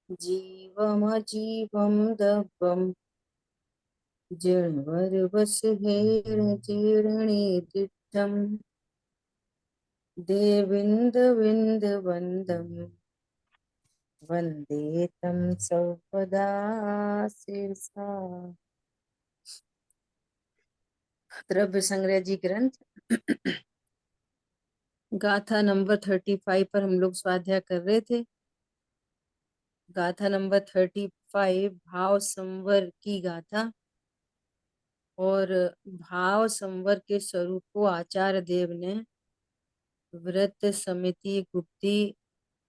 जीवमजीवं दब्बं जीर्णवरवसुहेणजीर्णेतिष्ठम् देविन्दविन्दवन्दं वन्दे तं सौपदा शिरसा। द्रव्य संग्रह जी ग्रंथ गाथा नंबर 35 पर हम लोग स्वाध्याय कर रहे थे। गाथा नंबर 35 भाव संवर की गाथा, और भाव संवर के स्वरूप को आचार्य देव ने व्रत, समिति, गुप्ति,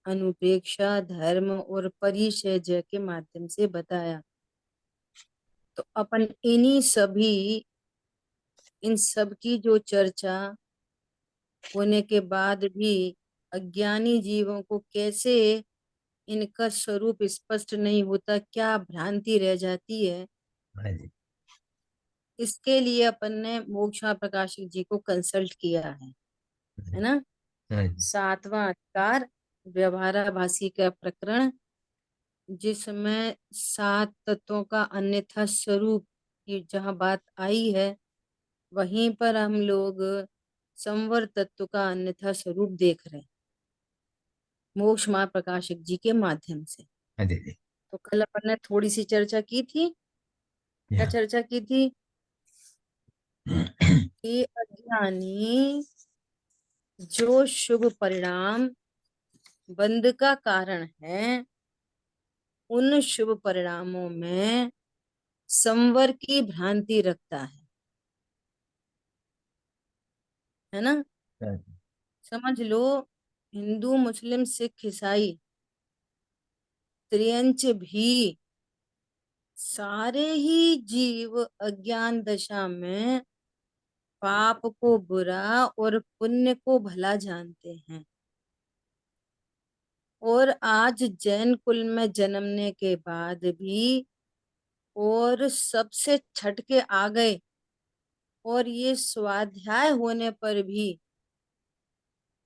अनुपेक्षा, धर्म और परिचय के माध्यम से बताया। तो अपन इन सब की जो चर्चा होने के बाद भी अज्ञानी जीवों को कैसे इनका स्वरूप स्पष्ट नहीं होता, क्या भ्रांति रह जाती है, हाँ जी। इसके लिए अपन ने मोक्षा प्रकाशिक जी को कंसल्ट किया है ना। हाँ जी। 7वां अधिकार व्यवहाराभासी का प्रकरण, जिसमें 7 तत्वों का अन्यथा स्वरूप की जहां बात आई है, वहीं पर हम लोग संवर तत्व का अन्यथा स्वरूप देख रहे हैं मोक्ष मार्ग प्रकाशक जी के माध्यम से। हाँ जी। तो कल अपन ने थोड़ी सी चर्चा की थी। क्या या चर्चा की थी? कि अज्ञानी जो शुभ परिणाम बंध का कारण है, उन शुभ परिणामों में संवर की भ्रांति रखता है ना। हाँ समझ लो, हिंदू, मुस्लिम, सिख, ईसाई, त्रियंच भी सारे ही जीव अज्ञान दशा में पाप को बुरा और पुण्य को भला जानते हैं। और आज जैन कुल में जन्मने के बाद भी और सबसे छट के आ गए, और ये स्वाध्याय होने पर भी,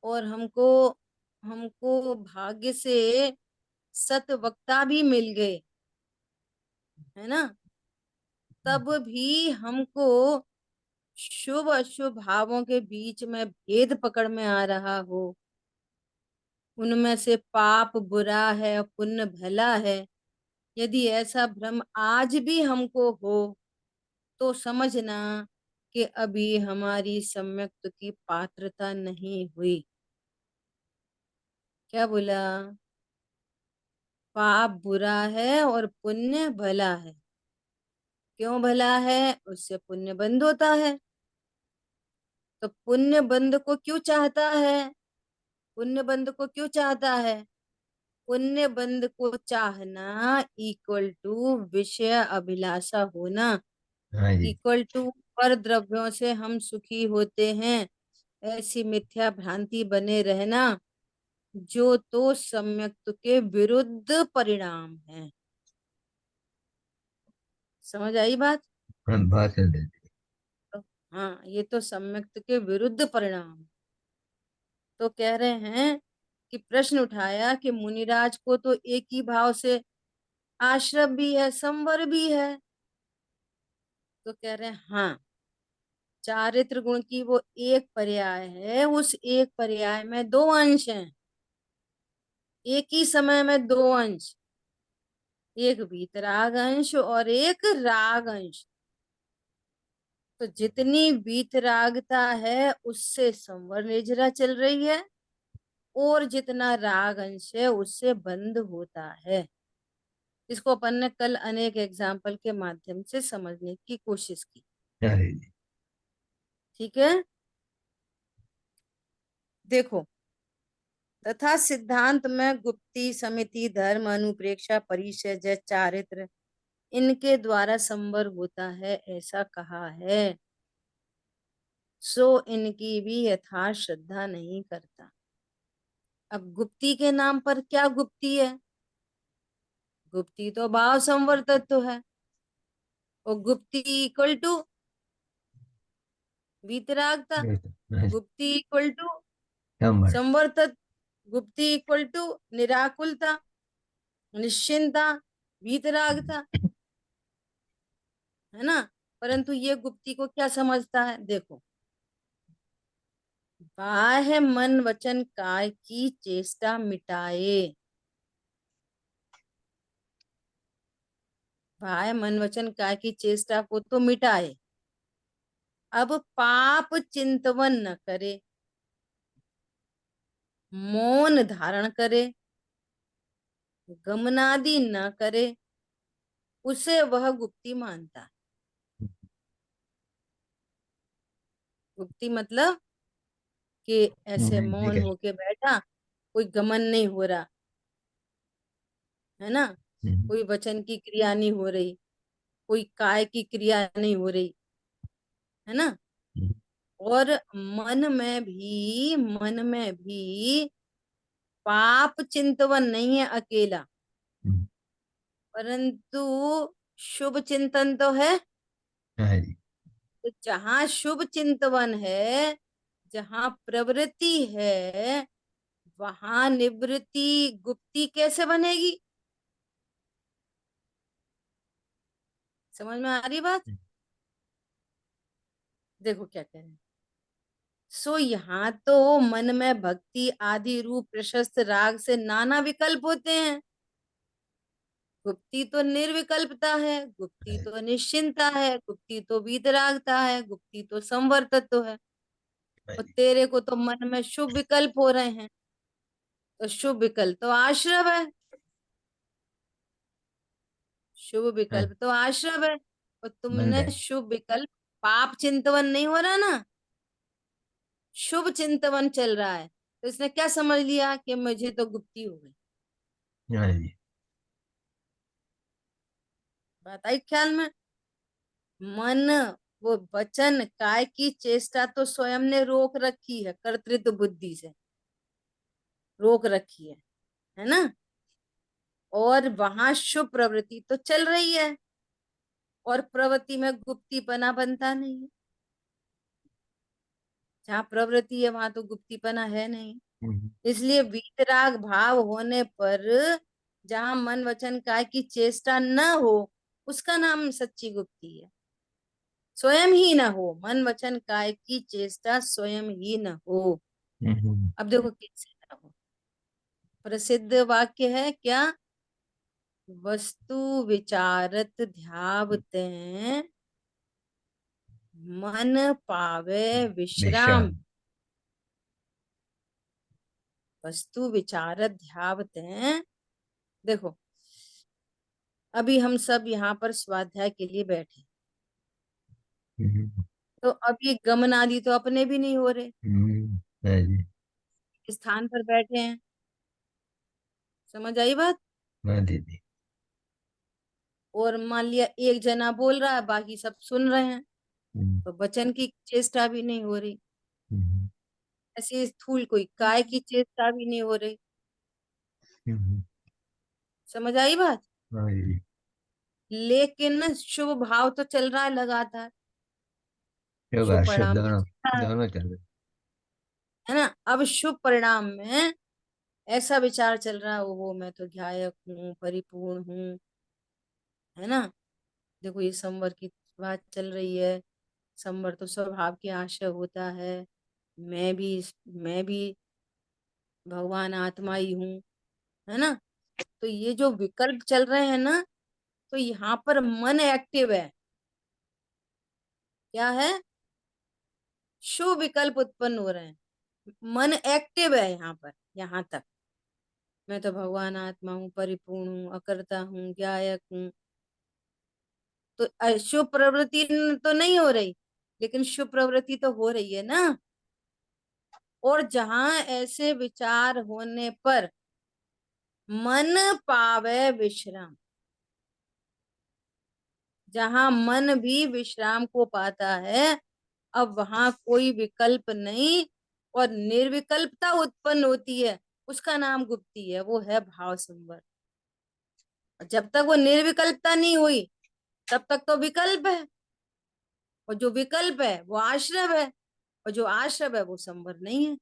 और हमको हमको भाग्य से सत वक्ता भी मिल गए, है ना। तब भी हमको शुभ अशुभ भावों के बीच में भेद पकड़ में आ रहा हो, उनमें से पाप बुरा है पुण्य भला है, यदि ऐसा भ्रम आज भी हमको हो, तो समझना कि अभी हमारी सम्यक्त की पात्रता नहीं हुई। क्या बोला? पाप बुरा है और पुण्य भला है। क्यों भला है? उससे पुण्य बंद होता है। तो पुण्य बंद को क्यों चाहता है? पुण्य बंद को क्यों चाहता है? पुण्य बंद को चाहना इक्वल टू विषय अभिलाषा होना, हाँ जी। इक्वल टू पर द्रव्यों से हम सुखी होते हैं, ऐसी मिथ्या भ्रांति बने रहना, जो तो सम्यक्त के विरुद्ध परिणाम है। समझ आई बात? हाँ, बात कर देते। तो हाँ, ये तो सम्यक्त के विरुद्ध परिणाम। तो कह रहे हैं कि प्रश्न उठाया कि मुनिराज को तो एक ही भाव से आश्रम भी है, संवर भी है। तो कह रहे हैं हाँ, चारित्र गुण की वो एक पर्याय है, उस एक पर्याय में दो अंश हैं। एक ही समय में दो अंश, एक वीतराग अंश और एक राग अंश। तो जितनी वीतरागता है उससे संवर निर्जरा चल रही है, और जितना राग अंश है उससे बंद होता है। इसको अपन ने कल अनेक एग्जाम्पल के माध्यम से समझने की कोशिश की। हाँ जी। ठीक है, देखो, तथा सिद्धांत में गुप्ति, समिति, धर्म, अनुप्रेक्षा, परिचय, चारित्र, इनके द्वारा संवर होता है, ऐसा कहा है। सो इनकी भी यथार्थ श्रद्धा नहीं करता। अब गुप्ति के नाम पर क्या गुप्ति है? गुप्ति तो भाव संवर तत्व है, और गुप्ति इक्वल टू वीतरागता, हाँ जी। गुप्ति इक्वल टू नंबर। संवर तत्व, गुप्ति इक्वल टू निराकुलता। निश्चिंता, वीतराग था, है ना। परंतु ये गुप्ती को क्या समझता है, देखो, बाह्य मन वचन काय की चेष्टा मिटाए। बाह्य मन वचन काय की चेष्टा को तो मिटाए, अब पाप चिंतवन न करे, मौन धारण करे, गमनादि न करे, उसे वह गुप्ती मानता है। गुप्ती मतलब कि ऐसे ठीक मौन है। होके बैठा, कोई गमन नहीं हो रहा, है ना, हम्म, कोई वचन की क्रिया नहीं हो रही, कोई काय की क्रिया नहीं हो रही, है ना। हम्म, और मन में भी पाप चिंतवन नहीं है अकेला, हम्म, परंतु शुभ चिंतन तो है। हाँ जी। तो जहां शुभ चिंतवन है, जहां प्रवृत्ति है, वहां निवृत्ति गुप्ती कैसे बनेगी? समझ में आ रही बात? देखो क्या कह रहे हैं। सो यहाँ तो मन में भक्ति आदि रूप प्रशस्त राग से नाना विकल्प होते हैं। गुप्ती तो निर्विकल्पता है, गुप्ती तो निश्चिंता है, गुप्ती तो वीतरागता है, गुप्ती तो संवर्तत्व है। हाँ और जी। तेरे को तो मन में शुभ विकल्प हो रहे हैं, तो शुभ विकल्प तो आश्रव है, शुभ हाँ, विकल्प तो आश्रव है। और बन तुमने रहा है। शुभ विकल्प, पाप चिंतवन नहीं हो रहा ना, शुभ चिंतवन चल रहा है, तो इसने क्या समझ लिया कि मुझे तो गुप्ती हो गई। हाँ जी। बात आई ख्याल में? मन, वो वचन काय की चेष्टा तो स्वयं ने रोक रखी है, कर्तृत्व बुद्धि से रोक रखी है ना। और वहां शुभ प्रवृत्ति तो चल रही है, और प्रवृत्ति में गुप्तीपना बनता नहीं है। जहाँ प्रवृत्ति है वहां तो गुप्तीपना है नहीं। हम्म, इसलिए वीतराग भाव होने पर जहाँ मन वचन काय की चेष्टा न हो, उसका नाम सच्ची गुप्ती है। स्वयं ही न हो, मन वचन काय की चेष्टा स्वयं ही न हो। हम्म, अब देखो कैसे न हो। प्रसिद्ध वाक्य है क्या? वस्तु विचारत ध्यावते, मन पावे विश्राम। विश्राम। वस्तु विचारत ध्यावते, देखो, अभी हम सब यहाँ पर स्वाध्याय के लिए बैठे, हम्म, तो अब ये गमन आदि तो अपने भी नहीं हो रहे, हाँ जी। स्थान पर बैठे हैं। समझ आई बात? हाँ दीदी। और मान लिया एक जना बोल रहा है, बाकी सब सुन रहे हैं, हम्म, तो वचन की चेष्टा भी नहीं हो रही। हम्म, ऐसी स्थूल कोई काय की चेष्टा भी नहीं हो रही। हम्म, समझ आई बात? हाँ दीदी। लेकिन शुभ भाव तो चल रहा है लगातार, शुभ शुभ अशुभ परिणाम तो दोनों, चल रहा दोनों चल रहे। है ना। अब शुभ परिणाम में ऐसा विचार चल रहा है, ओहो मैं तो ध्यायक हूँ, परिपूर्ण हूँ, है ना। देखो ये संवर की बात चल रही है, संवर तो स्वभाव के आशय होता है। मैं भी भगवान आत्मा ही हूँ, है ना। तो ये जो विकल्प चल रहे हैं ना, तो यहाँ पर मन एक्टिव है। क्या है? शुभ विकल्प उत्पन्न हो रहे हैं, मन एक्टिव है यहाँ पर। यहाँ तक मैं तो भगवान आत्मा हूँ, परिपूर्ण हूँ, अकर्ता हूँ, ज्ञायक हूँ, तो अशुभ प्रवृत्ति तो नहीं हो रही, लेकिन शुभ प्रवृत्ति तो हो रही है ना। और जहां ऐसे विचार होने पर मन पावे विश्राम, जहां मन भी विश्राम को पाता है, अब वहां कोई विकल्प नहीं, और निर्विकल्पता उत्पन्न होती है, उसका नाम गुप्ती है, वो है भाव संवर। जब तक वो निर्विकल्पता नहीं हुई, तब तक तो विकल्प है, और जो विकल्प है वो आश्रव है, और जो आश्रव है वो संवर नहीं है।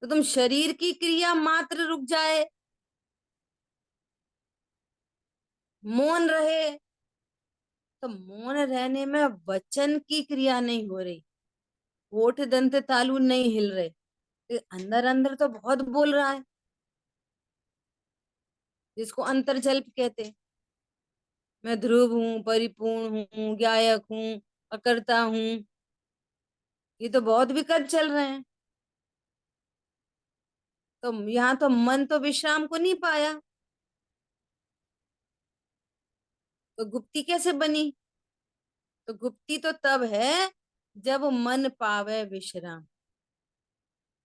तो तुम शरीर की क्रिया मात्र रुक जाए, मौन रहे। तो मौन रहने में वचन की क्रिया नहीं हो रही, होठ दंत तालु नहीं हिल रहे, अंदर अंदर तो बहुत बोल रहा है, जिसको अंतर्जल्प कहते हैं। मैं ध्रुव हूँ, परिपूर्ण हूँ, गायक हूँ, अकर्ता हूँ, ये तो बहुत विकल्प चल रहे हैं। तो यहाँ तो मन तो विश्राम को नहीं पाया, तो गुप्ती कैसे बनी? तो गुप्ती तो तब है जब मन पावे विश्राम।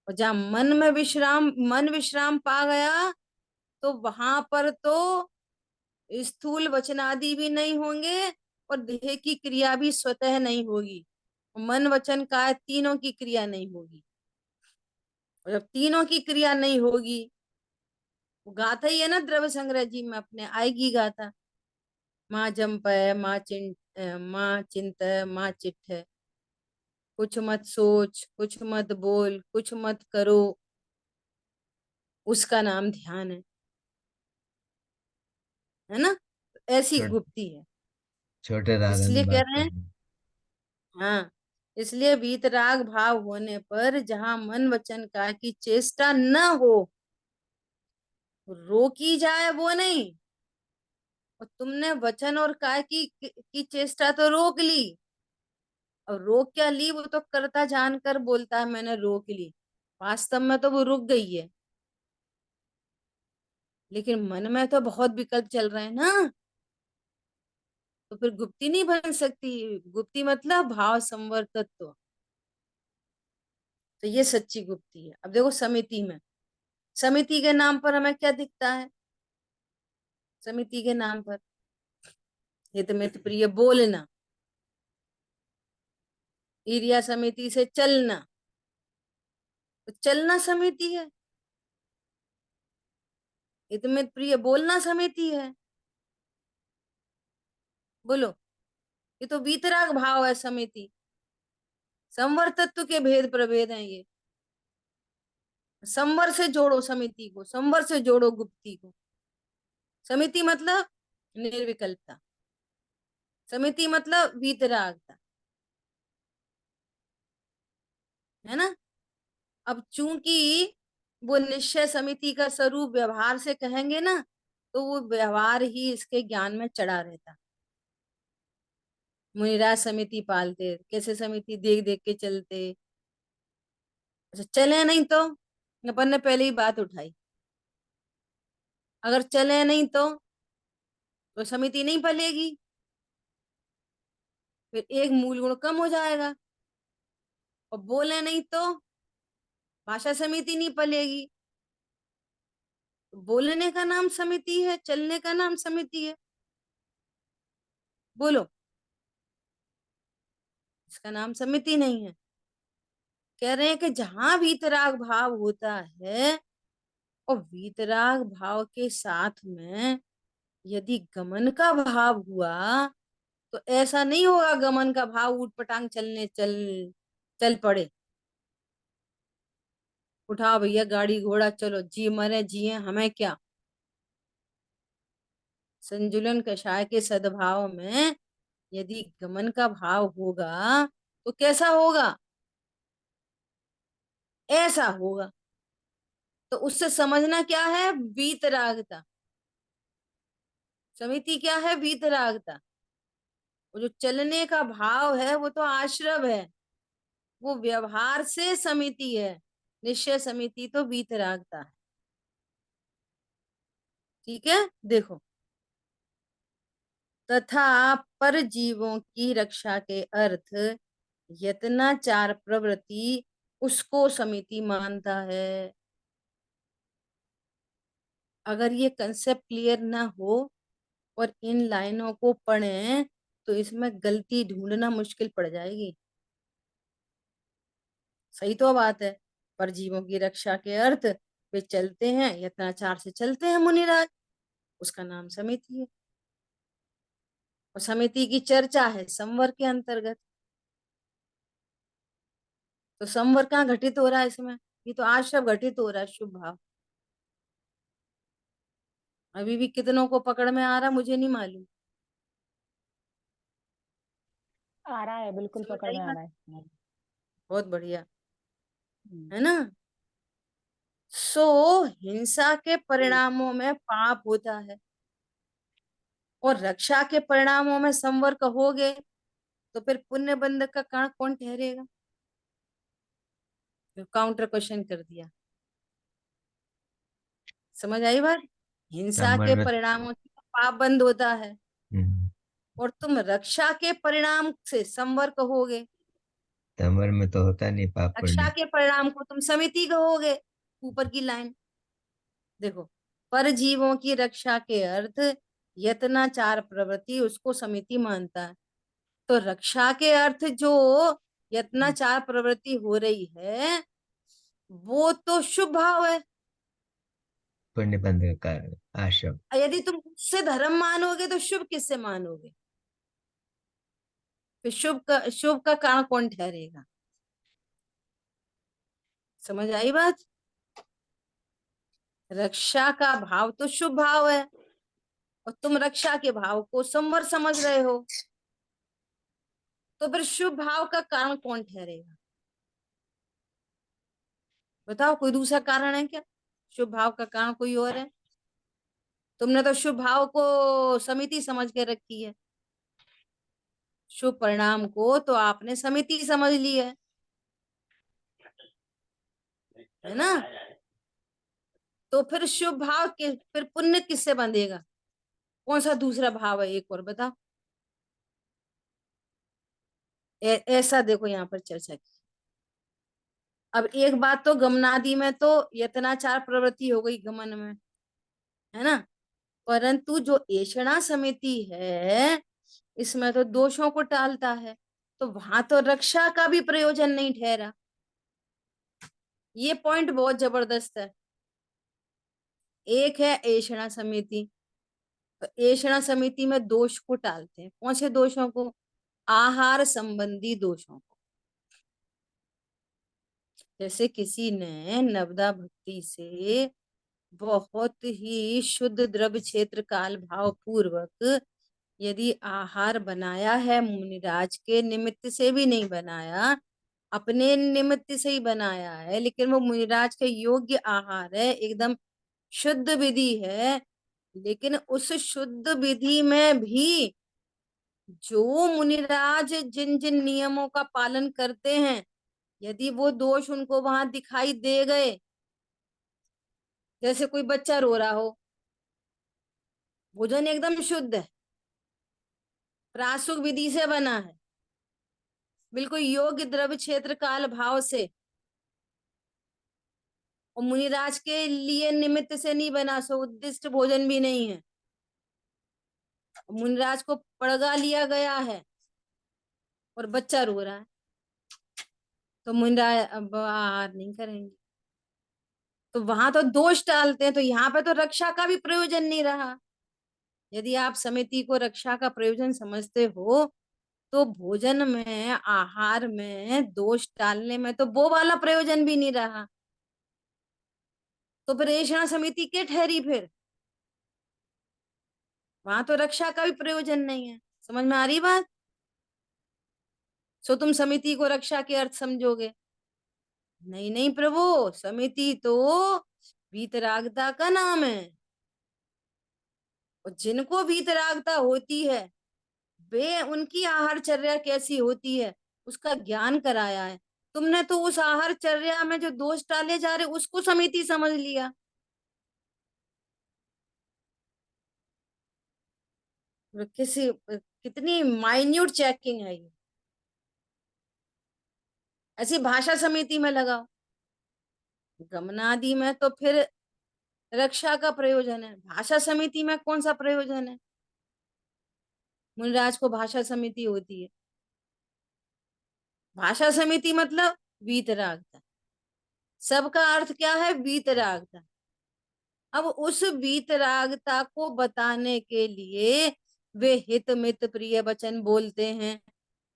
और जहां मन विश्राम पा गया, तो वहां पर तो स्थूल वचन आदि भी नहीं होंगे, और देह की क्रिया भी स्वतः नहीं होगी। मन वचन काय तीनों की क्रिया नहीं होगी। और जब तीनों की क्रिया नहीं होगी, वो गाथा ही है ना द्रव्य संग्रह जी में अपने, आएगी गाथा। माँ जंप माँ चिंत माँ चिट्ठ, कुछ मत सोच, कुछ मत बोल, कुछ मत करो, उसका नाम ध्यान है ना। ऐसी छोटे गुप्ती है। छोटे दादा ने इसलिए कह बात रहे कर हैं, दी। हाँ, इसलिए वीतराग भाव होने पर जहां मन वचन का की चेष्टा न हो, रोकी जाए वो नहीं। और तुमने वचन और काय की चेष्टा तो रोक ली। और रोक क्या ली, वो तो कर्ता जानकर बोलता है मैंने रोक ली, वास्तव में तो वो रुक गई है। लेकिन मन में तो बहुत विकल्प चल रहे हैं ना, तो फिर गुप्ती नहीं बन सकती। गुप्ती मतलब भाव संवर्तत्व। तो ये सच्ची गुप्ती है। अब देखो समिति में, समिति के नाम पर हमें क्या दिखता है? समिति के नाम पर हित मित प्रिय बोलना, ईर्ष्या समिति से चलना। तो चलना समिति है, हित मित प्रिय बोलना समिति है। बोलो, ये तो वीतराग भाव है समिति। संवर तत्व के भेद प्रभेद हैं ये। संवर से जोड़ो समिति को, संवर से जोड़ो गुप्ती को। समिति मतलब निर्विकल्पता, समिति मतलब वीतरागता, है ना। अब चूंकि वो निश्चय समिति का स्वरूप व्यवहार से कहेंगे ना, तो वो व्यवहार ही इसके ज्ञान में चढ़ा रहता। मुनिराज समिति पालते, कैसे समिति देख देख के चलते। अच्छा चले नहीं तो, अपन ने पहले ही बात उठाई, अगर चले नहीं तो समिति नहीं पलेगी, फिर एक मूल गुण कम हो जाएगा। और बोले नहीं तो भाषा समिति नहीं पलेगी। तो बोलने का नाम समिति है, चलने का नाम समिति है। बोलो, इसका नाम समिति नहीं है। कह रहे हैं कि जहां वीतराग भाव होता है, और वीतराग भाव के साथ में यदि गमन का भाव हुआ, तो ऐसा नहीं होगा गमन का भाव उठ पटांग चलने चल पड़े, उठाओ भैया गाड़ी घोड़ा चलो जी मरे जिए हमें क्या। संजुलन कषाय के सद्भाव में यदि गमन का भाव होगा, तो कैसा होगा? ऐसा होगा। तो उससे समझना क्या है? वीतरागता। समिति क्या है? वीतरागता। वो जो चलने का भाव है वो तो आश्रव है, वो व्यवहार से समिति है। निश्चय समिति तो वीतरागता है। ठीक है, देखो, तथा पर जीवों की रक्षा के अर्थ यत्नाचार प्रवृत्ति, उसको समिति मानता है। अगर ये कंसेप्ट क्लियर ना हो और इन लाइनों को पढ़ें, तो इसमें गलती ढूंढना मुश्किल पड़ जाएगी। सही तो बात है, पर जीवों की रक्षा के अर्थ वे चलते हैं, यत्नाचार से चलते हैं मुनिराज, उसका नाम समिति है। और समिति की चर्चा है संवर के अंतर्गत। तो संवर कहाँ घटित हो रहा है इसमें? ये तो आश्रव घटित हो रहा है, शुभ भाव। अभी भी कितनों को पकड़ में आ रहा मुझे नहीं मालूम। आ रहा है, बिल्कुल समझ पकड़ आई में आ बात? रहा है। बहुत बढ़िया। हम्म। है ना? सो हिंसा के परिणामों में पाप होता है, और रक्षा के परिणामों में संवर कहोगे, तो फिर पुण्य बंधक का कारण कौन ठहरेगा? तो काउंटर क्वेश्चन कर दिया। समझ आई बात? हिंसा तमर के में। परिणामों से पाप बंद होता है, हम्म, और तुम रक्षा के परिणाम से संवर कहोगे। तमर में तो होता नहीं पाप रक्षा पुण्य। के परिणाम को तुम समिति कहोगे। ऊपर की लाइन देखो, पर जीवों की रक्षा के अर्थ यत्नाचार प्रवृत्ति, उसको समिति मानता है। तो रक्षा के अर्थ जो यत्नाचार प्रवृत्ति हो रही है, वो तो शुभ भाव है। पुण्य बंध का कारण आश्रम। यदि तुम उससे धर्म मानोगे तो शुभ किससे मानोगे? फिर शुभ का कारण कौन ठहरेगा? समझ आई बात? रक्षा का भाव तो शुभ भाव है, और तुम रक्षा के भाव को संवर समझ रहे हो, तो फिर शुभ भाव का कारण कौन ठहरेगा? बताओ, कोई दूसरा कारण है क्या? शुभ भाव का कारण कोई और है? तुमने तो शुभ भाव को समिति समझ के रखी है, शुभ परिणाम को तो आपने समिति समझ ली है ना? तो फिर शुभ भाव के फिर पुण्य किससे बंधेगा? कौन सा दूसरा भाव है एक और बताओ। ऐसा देखो यहाँ पर चर्चा की। अब एक बात तो गमनादि में तो यत्नाचार प्रवृत्ति हो गई गमन में, है ना? परंतु जो ऐषणा समिति है, इसमें तो दोषों को टालता है, तो वहां तो रक्षा का भी प्रयोजन नहीं ठहरा। ये पॉइंट बहुत जबरदस्त है। एक है ऐषणा समिति, तो ऐषणा समिति में दोष को टालते हैं। कौन से दोषों को? आहार संबंधी दोषों को। जैसे किसी ने नवदा भक्ति से बहुत ही शुद्ध द्रव्य क्षेत्र काल भाव पूर्वक यदि आहार बनाया है, मुनिराज के निमित्त से भी नहीं बनाया, अपने निमित्त से ही बनाया है, लेकिन वो मुनिराज के योग्य आहार है, एकदम शुद्ध विधि है, लेकिन उस शुद्ध विधि में भी जो मुनिराज जिन जिन नियमों का पालन करते हैं, यदि वो दोष उनको वहां दिखाई दे गए, जैसे कोई बच्चा रो रहा हो, भोजन एकदम शुद्ध है, प्रासुक विधि से बना है, बिल्कुल योग्य द्रव्य क्षेत्र काल भाव से, और मुनिराज के लिए निमित्त से नहीं बना, सो उद्दिष्ट भोजन भी नहीं है, मुनिराज को पड़गा लिया गया है, और बच्चा रो रहा है, तो मुनिराज अब आहार नहीं करेंगे। तो वहां तो दोष टालते हैं, तो यहाँ पे तो रक्षा का भी प्रयोजन नहीं रहा। यदि आप समिति को रक्षा का प्रयोजन समझते हो, तो भोजन में आहार में दोष टालने में तो वो वाला प्रयोजन भी नहीं रहा। तो फिर ऐषणा समिति के ठहरी फिर? वहां तो रक्षा का भी प्रयोजन नहीं है। समझ में आ रही बात? सो तुम समिति को रक्षा के अर्थ समझोगे? नहीं नहीं प्रभु, समिति तो वीतरागता का नाम है, और जिनको वीतरागता होती है, वे उनकी आहारचर्या कैसी होती है उसका ज्ञान कराया है। तुमने तो उस आहारचर्या में जो दोष टाले जा रहे उसको समिति समझ लिया। किसी कितनी माइन्यूट चेकिंग है ये। ऐसी भाषा समिति में लगाओ, गमनादि में तो फिर रक्षा का प्रयोजन है, भाषा समिति में कौन सा प्रयोजन है? मुनिराज को भाषा समिति होती है, भाषा समिति मतलब वीतरागता। सबका अर्थ क्या है? वीतरागता। अब उस वीतरागता को बताने के लिए वे हित मित प्रिय वचन बोलते हैं,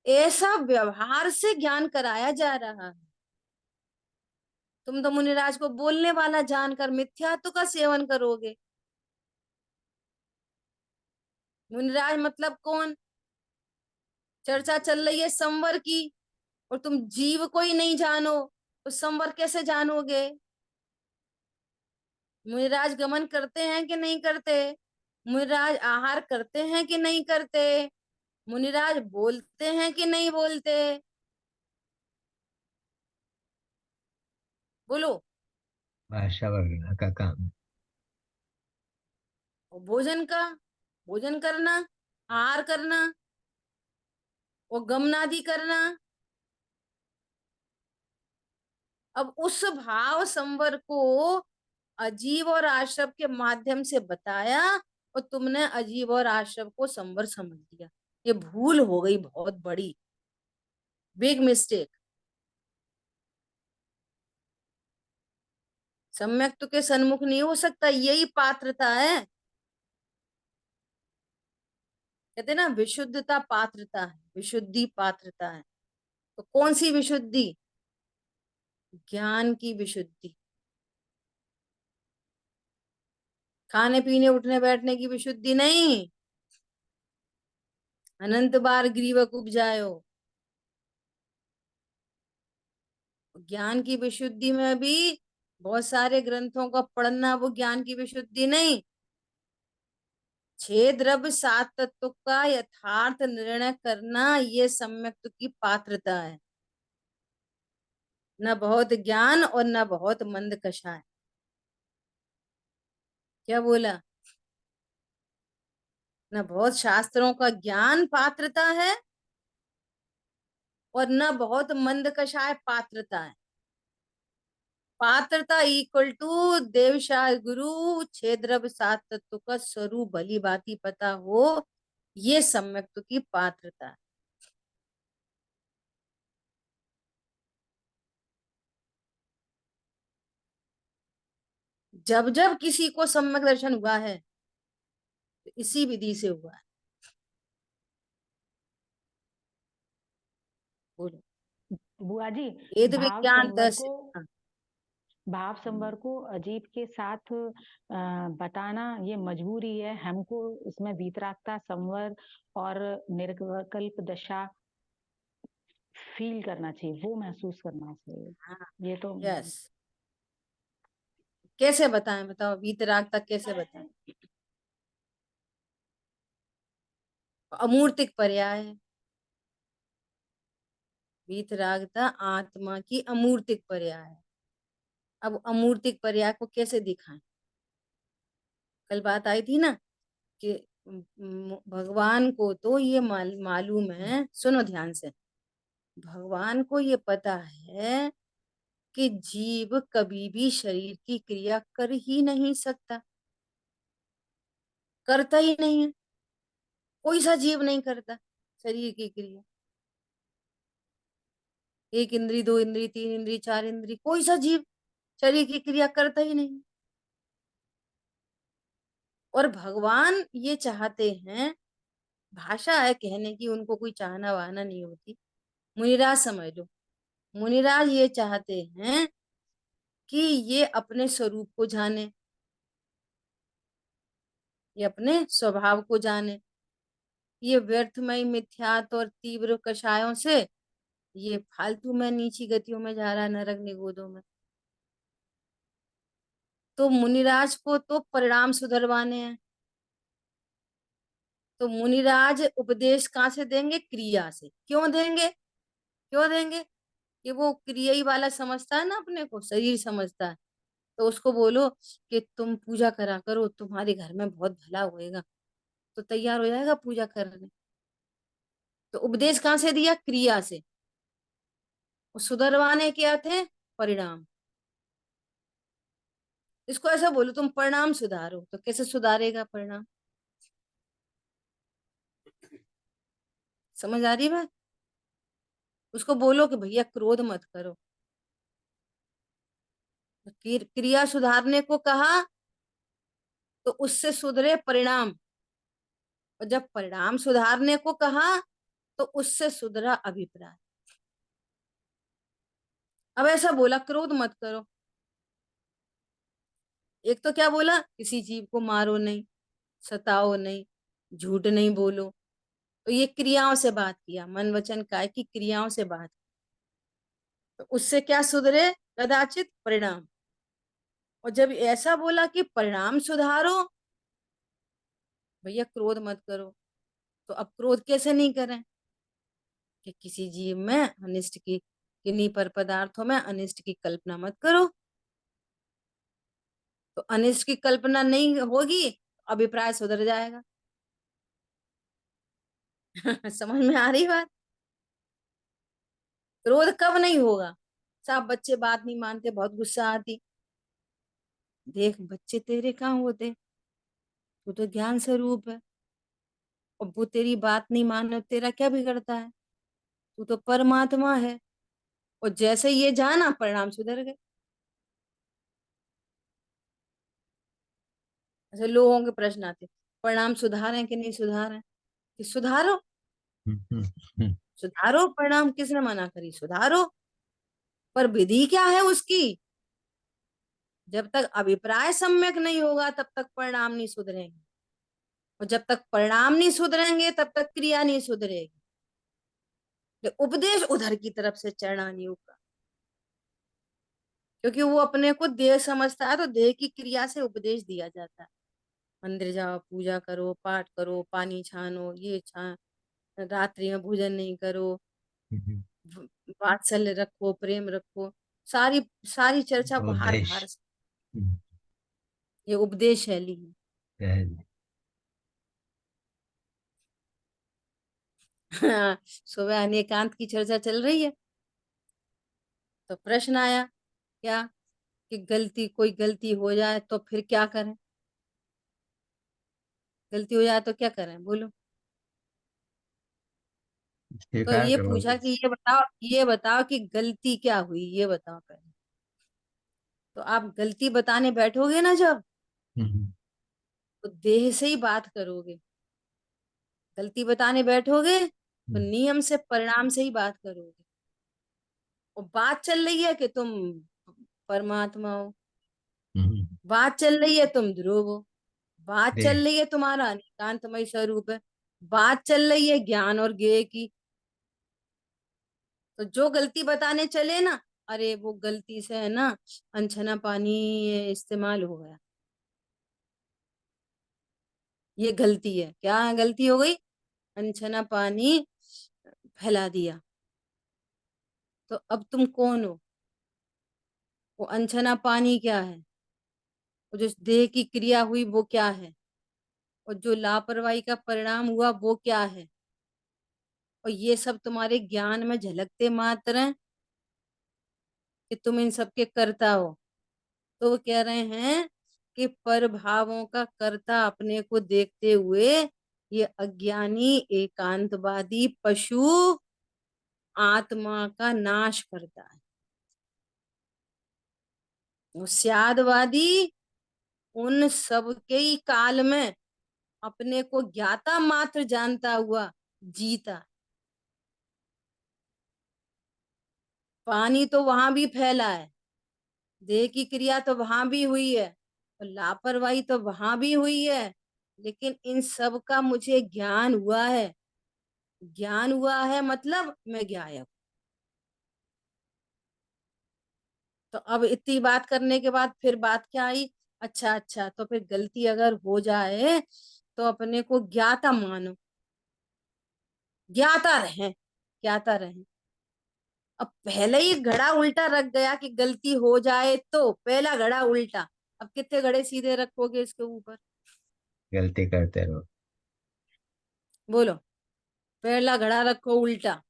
ऐसा व्यवहार से ज्ञान कराया जा रहा है। तुम तो मुनिराज को बोलने वाला जानकर मिथ्यात्व का सेवन करोगे। मुनिराज मतलब कौन? चर्चा चल रही है संवर की, और तुम जीव को ही नहीं जानो तो संवर कैसे जानोगे? मुनिराज गमन करते हैं कि नहीं करते? मुनिराज आहार करते हैं कि नहीं करते? मुनिराज बोलते हैं कि नहीं बोलते? बोलो। भाषा वगैरह का काम। और भोजन करना, आहार करना, और गमनादि करना। अब उस भाव संवर को अजीव और आश्रव के माध्यम से बताया, और तुमने अजीव और आश्रव को संवर समझ लिया। ये भूल हो गई, बहुत बड़ी, बिग मिस्टेक। सम्यक तो के सन्मुख नहीं हो सकता, यही पात्रता है। कहते ना विशुद्धता पात्रता है, विशुद्धि पात्रता है। तो कौन सी विशुद्धि? ज्ञान की विशुद्धि। खाने पीने उठने बैठने की विशुद्धि नहीं। अनंत बार ग्रीवक उपजायो। ज्ञान की विशुद्धि में भी बहुत सारे ग्रंथों का पढ़ना, वो ज्ञान की विशुद्धि नहीं। छह द्रव्य सात तत्व का यथार्थ निर्णय करना, ये सम्यक की पात्रता है। न बहुत ज्ञान और न बहुत मंद कषाय। क्या बोला? न बहुत शास्त्रों का ज्ञान पात्रता है, और न बहुत मंद कषाय पात्रता है। पात्रता इक्वल टू देवशाह गुरु, छह द्रव्य सात तत्व का स्वरूप भली भांति पता हो, ये सम्यक की पात्रता है। जब जब किसी को सम्यक दर्शन हुआ है तो इसी विधि से हुआ है। बोलो। बुआ जी, वेद भाव विज्ञान संवर दस। को हाँ। भाव संवर को अजीब के साथ बताना ये मजबूरी है। हमको इसमें वीतरागता, संवर और निर्विकल्प दशा फील करना चाहिए, वो महसूस करना चाहिए। हाँ। ये तो यस। कैसे बताएं? बताओ, वीतराग तक कैसे बताएं? अमूर्तिक पर्याय है। वीतरागता आत्मा की अमूर्तिक पर्याय है। अब अमूर्तिक पर्याय को कैसे दिखाएं? कल बात आई थी ना कि भगवान को तो ये मालूम है, सुनो ध्यान से। भगवान को ये पता है कि जीव कभी भी शरीर की क्रिया कर ही नहीं सकता, करता ही नहीं है। कोई सा जीव नहीं करता शरीर की क्रिया। एक इंद्री, दो इंद्री, तीन इंद्री, चार इंद्री, कोई सा जीव शरीर की क्रिया करता ही नहीं। और भगवान ये चाहते हैं, भाषा है कहने की, उनको कोई चाहना वाहना नहीं होती। मुनिराज समझ लो, मुनिराज ये चाहते हैं कि ये अपने स्वरूप को जाने, ये अपने स्वभाव को जाने। ये व्यर्थमय मिथ्यात्व और तीव्र कषायों से ये फालतू में नीची गतियों में जा रहा है, नरक निगोदों में। तो मुनिराज को तो परिणाम सुधरवाने हैं। तो मुनिराज उपदेश कहाँ से देंगे? क्रिया से। क्यों देंगे? क्यों देंगे? कि वो क्रिया ही वाला समझता है ना, अपने को शरीर समझता है। तो उसको बोलो कि तुम पूजा करा करो, तुम्हारे घर में बहुत भला होएगा, तो तैयार हो जाएगा पूजा करने। तो उपदेश कहाँ से दिया? क्रिया से। सुधरवाने क्या थे? परिणाम। इसको ऐसा बोलो, तुम परिणाम सुधारो। तो कैसे सुधारेगा परिणाम? समझ आ रही बात? उसको बोलो कि भैया क्रोध मत करो। तो क्रिया सुधारने को कहा, तो उससे सुधरे परिणाम। और जब परिणाम सुधारने को कहा, तो उससे सुधरा अभिप्राय। अब ऐसा बोला क्रोध मत करो। एक तो क्या बोला? किसी जीव को मारो नहीं, सताओ नहीं, झूठ नहीं बोलो। तो ये क्रियाओं से बात किया, मन वचन काय की क्रियाओं से बात। तो उससे क्या सुधरे? कदाचित परिणाम। और जब ऐसा बोला कि परिणाम सुधारो, भैया क्रोध मत करो, तो अब क्रोध कैसे नहीं करें? कि किसी जीव में अनिष्ट की, किन्हीं पर पदार्थों में अनिष्ट की कल्पना मत करो। तो अनिष्ट की कल्पना नहीं होगी, अभिप्राय सुधर जाएगा। समझ में आ रही बात? क्रोध कब नहीं होगा? सब बच्चे बात नहीं मानते, बहुत गुस्सा आती, देख बच्चे तेरे कहाँ होते, तू तो ज्ञान स्वरूप है, और वो तेरी बात नहीं माने, तेरा क्या बिगड़ता है? तू तो परमात्मा है। और जैसे ये जाना, परिणाम सुधर गए। ऐसे लोगों के प्रश्न आते, परिणाम सुधारें कि नहीं सुधारें? कि सुधारो, हम्म, हम्म, हम्म, सुधारो, परिणाम किसने मना करी? सुधारो, पर विधि क्या है उसकी? जब तक अभिप्राय सम्यक नहीं होगा तब तक परिणाम नहीं सुधरेंगे, और जब तक परिणाम नहीं सुधरेंगे तब तक क्रिया नहीं सुधरेगी। तो उपदेश उधर की तरफ से चढ़ना नहीं होगा, क्योंकि वो अपने को देह समझता है, तो देह की क्रिया से उपदेश दिया जाता है। मंदिर जाओ, पूजा करो, पाठ करो, पानी छानो, ये छान, रात्रि में भोजन नहीं करो, हम्म, वात्सल्य रखो, प्रेम रखो, सारी सारी चर्चा बाहर उपदेश। बाहर से। हम्म, ये उपदेश शैली है। पहले। हाँ, सुबह अनेकांत की चर्चा चल रही है, तो प्रश्न आया क्या, कि गलती, कोई गलती हो जाए तो फिर क्या करें? गलती हो जाए तो क्या करें, बोलो? तो स्वीकार ये करो पूछा कि बस। ये बताओ कि गलती क्या हुई, ये बताओ पहले। तो आप गलती बताने बैठोगे ना जब, हम्म, तो देह से ही बात करोगे। गलती बताने बैठोगे तो हम्म, नियम से, परिणाम से ही बात करोगे। और बात चल रही है कि तुम परमात्मा हो, हम्म, बात चल रही है तुम ध्रुव हो, बात देह। चल रही है तुम्हारा अनेकांतमय स्वरूप है, बात चल रही है ज्ञान और ज्ञेय की। तो जो गलती बताने चले ना, अरे वो गलती से है ना, अनछना पानी इस्तेमाल हो गया, ये गलती है, क्या गलती हो गई? अनछना पानी फैला दिया। तो अब तुम कौन हो? वो अनछना पानी क्या है? वो जो देह की क्रिया हुई वो क्या है? और जो लापरवाही का परिणाम हुआ वो क्या है? और ये सब तुम्हारे ज्ञान में झलकते मात्र हैं कि तुम इन सब के कर्ता हो। तो वो कह रहे हैं कि पर भावों का कर्ता अपने को देखते हुए ये अज्ञानी एकांतवादी पशु आत्मा का नाश करता है। वो स्यादवादी उन सब के ही काल में अपने को ज्ञाता मात्र जानता हुआ जीता। पानी तो वहां भी फैला है, देह की क्रिया तो वहां भी हुई है, और लापरवाही तो वहां भी हुई है, लेकिन इन सब का मुझे ज्ञान हुआ है। ज्ञान हुआ है मतलब मैं ज्ञायक। तो अब इतनी बात करने के बाद फिर बात क्या आई? अच्छा अच्छा, तो फिर गलती अगर हो जाए तो अपने को ज्ञाता मानो, ज्ञाता रहे, ज्ञाता रहे। अब पहले ही घड़ा उल्टा रख गया कि गलती हो जाए तो, पहला घड़ा उल्टा। अब कितने घड़े सीधे रखोगे इसके ऊपर? गलती करते रहो। बोलो, पहला घड़ा रखो उल्टा,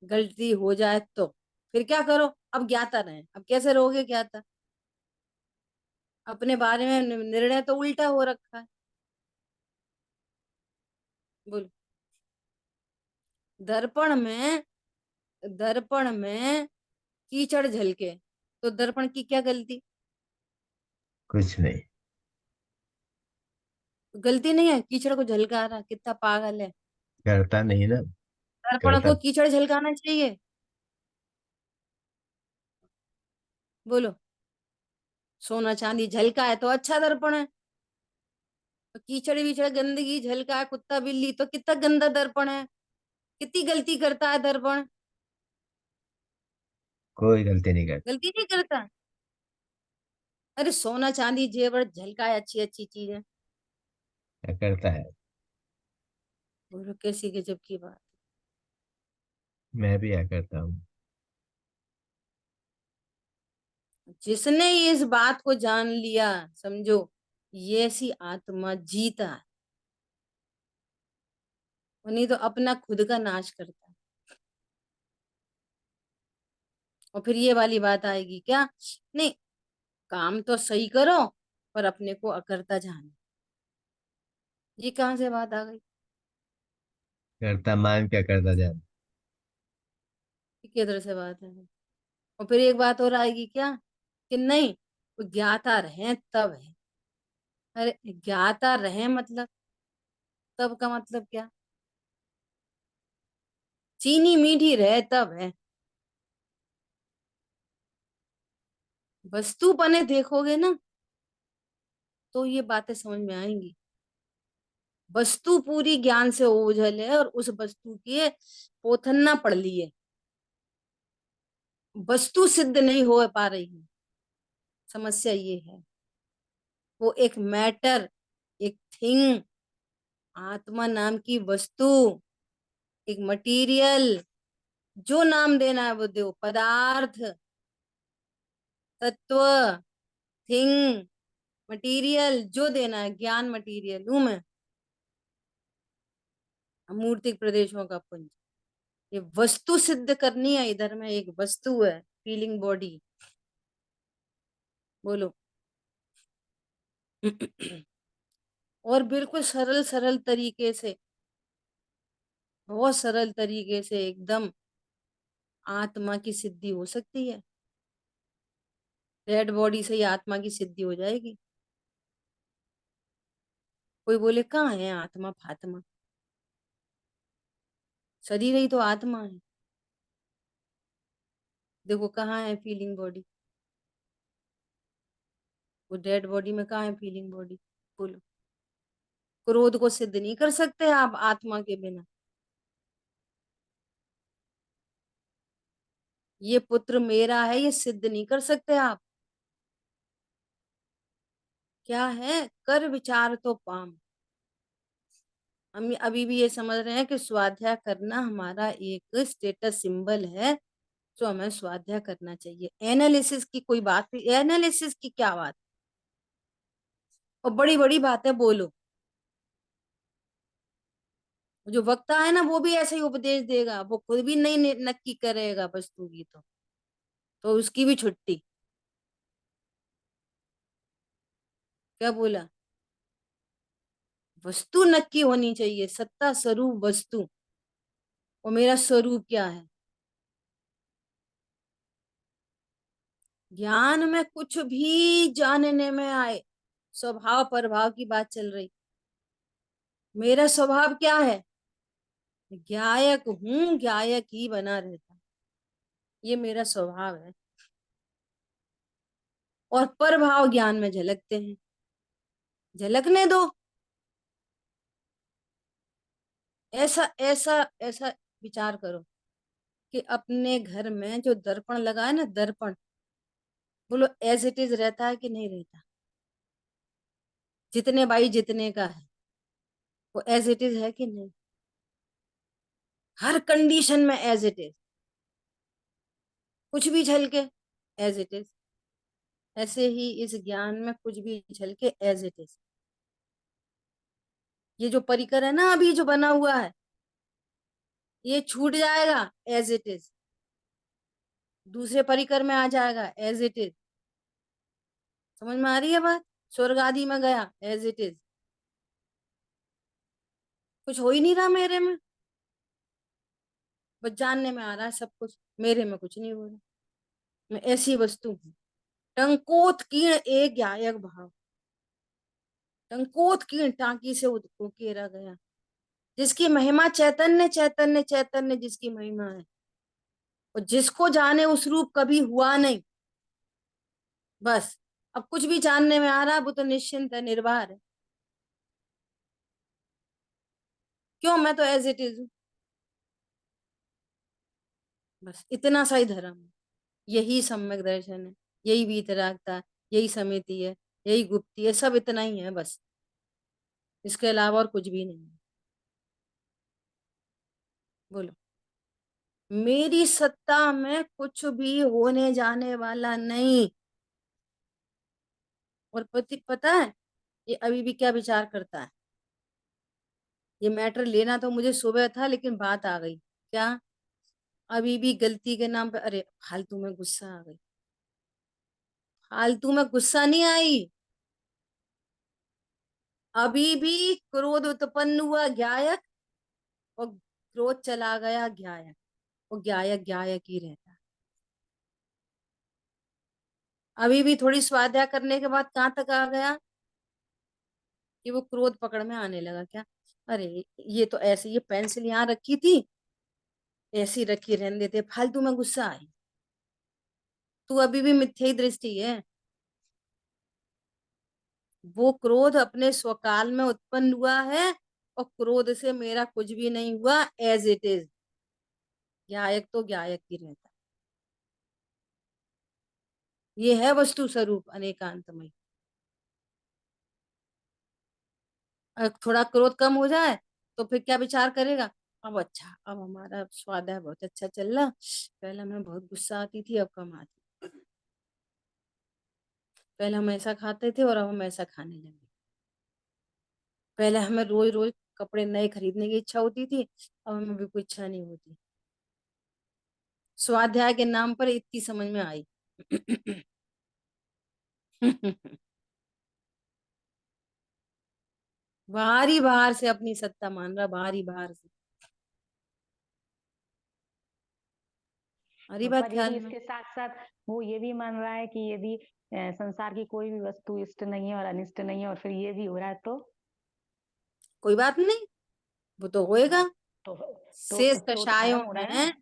गलती हो जाए तो फिर क्या करो? अब ज्ञाता रहे। अब कैसे रहोगे ज्ञाता? अपने बारे में निर्णय तो उल्टा हो रखा है। बोलो, दर्पण में, दर्पण में कीचड़ झलके तो दर्पण की क्या गलती? कुछ नहीं। गलती नहीं है, कीचड़ को झलका रहा, कितना पागल है। करता नहीं ना। दर्पण करता। को कीचड़ झलकाना चाहिए? बोलो, सोना चांदी झलका है तो अच्छा दर्पण है। तो कीचड़ विचड़ गंदगी झलका है कुत्ता बिल्ली, तो कितना गंदा दर्पण है, कितनी गलती करता है दर्पण। कोई गलती नहीं करता। गलती नहीं करता। अरे सोना चांदी जेवर झलकाए, अच्छी अच्छी चीजें। क्या करता है? बोलो कैसी गजब की बात। मैं भी क्या करता हूँ। जिसने इस बात को जान लिया, समझो ये ऐसी आत्मा जीता है। और नहीं तो अपना खुद का नाश करता है। और फिर ये वाली बात आएगी क्या, नहीं काम तो सही करो पर अपने को अकर्ता जानो। ये कहाँ से बात आ गई। करता मान क्या करता जान। ये किधर से बात है। और फिर एक बात और आएगी क्या, कि नहीं वो ज्ञाता रहे तब है। अरे ज्ञाता रहे मतलब, तब का मतलब क्या, चीनी मीठी रहे तब है। वस्तु बने देखोगे ना तो ये बातें समझ में आएंगी। वस्तु पूरी ज्ञान से ओझल है और उस वस्तु की पोथन्ना पड़ ली है, वस्तु सिद्ध नहीं हो पा रही है। समस्या ये है। वो एक मैटर, एक थिंग, आत्मा नाम की वस्तु, एक मटेरियल, जो नाम देना है वो दो, पदार्थ, तत्व, थिंग, मटेरियल, जो देना है, ज्ञान मटेरियल हूं मैं, अमूर्तिक प्रदेशों का पुंज। ये वस्तु सिद्ध करनी है, इधर में एक वस्तु है, फीलिंग बॉडी। बोलो। और बिल्कुल सरल सरल तरीके से, बहुत सरल तरीके से एकदम आत्मा की सिद्धि हो सकती है। डेड बॉडी से ही आत्मा की सिद्धि हो जाएगी। कोई बोले कहाँ है आत्मा फात्मा, शरीर ही तो आत्मा है। देखो कहाँ है फीलिंग बॉडी, वो डेड बॉडी में कहाँ है फीलिंग बॉडी। बोलो। क्रोध को सिद्ध नहीं कर सकते आप आत्मा के बिना। ये पुत्र मेरा है, ये सिद्ध नहीं कर सकते आप। क्या है, कर विचार तो पाम। हम अभी भी ये समझ रहे हैं कि स्वाध्याय करना हमारा एक स्टेटस सिंबल है, जो हमें स्वाध्याय करना चाहिए। एनालिसिस की कोई बात नहीं, एनालिसिस की क्या बात। और बड़ी बड़ी बातें बोलो। जो वक्ता है ना वो भी ऐसे ही उपदेश देगा, वो खुद भी नहीं नक्की करेगा वस्तु की, तो उसकी भी छुट्टी। क्या बोला, वस्तु नक्की होनी चाहिए, सत्ता स्वरूप वस्तु। और मेरा स्वरूप क्या है। ज्ञान में कुछ भी जानने में आए, स्वभाव प्रभाव की बात चल रही। मेरा स्वभाव क्या है, ज्ञायक हूं, ज्ञायक ही बना रहता, ये मेरा स्वभाव है। और प्रभाव ज्ञान में झलकते हैं, झलकने दो। ऐसा ऐसा ऐसा विचार करो कि अपने घर में जो दर्पण लगा है ना, दर्पण, बोलो एज इट इज रहता है कि नहीं रहता। जितने बाई जितने का है, वो एज इट इज है कि नहीं। हर कंडीशन में एज इट इज, कुछ भी झलके एज इट इज। ऐसे ही इस ज्ञान में कुछ भी झलके एज इट इज। ये जो परिकर है ना अभी जो बना हुआ है, ये छूट जाएगा एज इट इज, दूसरे परिकर में आ जाएगा एज इट इज। समझ में आ रही है बात। स्वर्ग आदि में गया एज इट इज, कुछ हो ही नहीं रहा मेरे में, बस जानने में आ रहा है सब कुछ, मेरे में कुछ नहीं हो रहा। मैं ऐसी वस्तु हूँ। टंकोत्कीर्ण एक ज्ञायक भाव, टंकोत्कीर्ण टांकी से उकेरा गया, जिसकी महिमा चैतन्य चैतन्य चैतन्य, जिसकी महिमा है। और जिसको जाने उस रूप कभी हुआ नहीं। बस अब कुछ भी जानने में आ रहा है, वो तो निश्चिंत है, निर्भर है। क्यों, मैं तो एज इट इज हूँ। बस इतना सा ही धर्म है, यही सम्यक दर्शन है, यही वीतरागता है, यही समिति है, यही गुप्ती है, सब इतना ही है बस, इसके अलावा और कुछ भी नहीं है। बोलो, मेरी सत्ता में कुछ भी होने जाने वाला नहीं। और पता है ये अभी भी क्या विचार करता है, ये मैटर लेना तो मुझे सुबह था, लेकिन बात आ गई क्या, अभी भी गलती के नाम पे, अरे फालतू में गुस्सा आ गई, फालतू में गुस्सा नहीं आई, अभी भी क्रोध उत्पन्न हुआ ज्ञायक, और क्रोध चला गया ज्ञायक, और ज्ञायक ज्ञायक ही रहता है। अभी भी थोड़ी स्वाध्याय करने के बाद कहाँ तक आ गया कि वो क्रोध पकड़ में आने लगा क्या, अरे ये तो ऐसे, ये पेंसिल यहाँ रखी थी, ऐसी रखी रहने देते, फालतू में गुस्सा आई। तू अभी भी मिथ्या ही दृष्टि है, वो क्रोध अपने स्वकाल में उत्पन्न हुआ है, और क्रोध से मेरा कुछ भी नहीं हुआ, एज इट इज, ज्ञायक तो ज्ञायक ही रहता है। ये है वस्तु स्वरूप अनेकांतमय। थोड़ा क्रोध कम हो जाए तो फिर क्या विचार करेगा, अब अच्छा, अब हमारा स्वाध्याय बहुत अच्छा चल रहा, पहले हमें बहुत गुस्सा आती थी, अब कम आती, पहले हम ऐसा खाते थे और अब हम ऐसा खाने लगे, पहले हमें रोज रोज कपड़े नए खरीदने की इच्छा होती थी, अब हमें भी कोई इच्छा नहीं होती। स्वाध्याय के नाम पर इतनी समझ में आई। बाहर ही बाहर से अपनी सत्ता मान रहा, बाहर ही बाहर से, हमारी बात पर ख्याल यदि में। इसके साथ साथ वो ये भी मान रहा है कि यदि संसार की कोई भी वस्तु इष्ट नहीं है और अनिष्ट नहीं है, और फिर ये भी हो रहा है, तो कोई बात नहीं, वो तो हाँ, होएगा, तो शेष तो कषायों धर्म हो रहा है में। ना,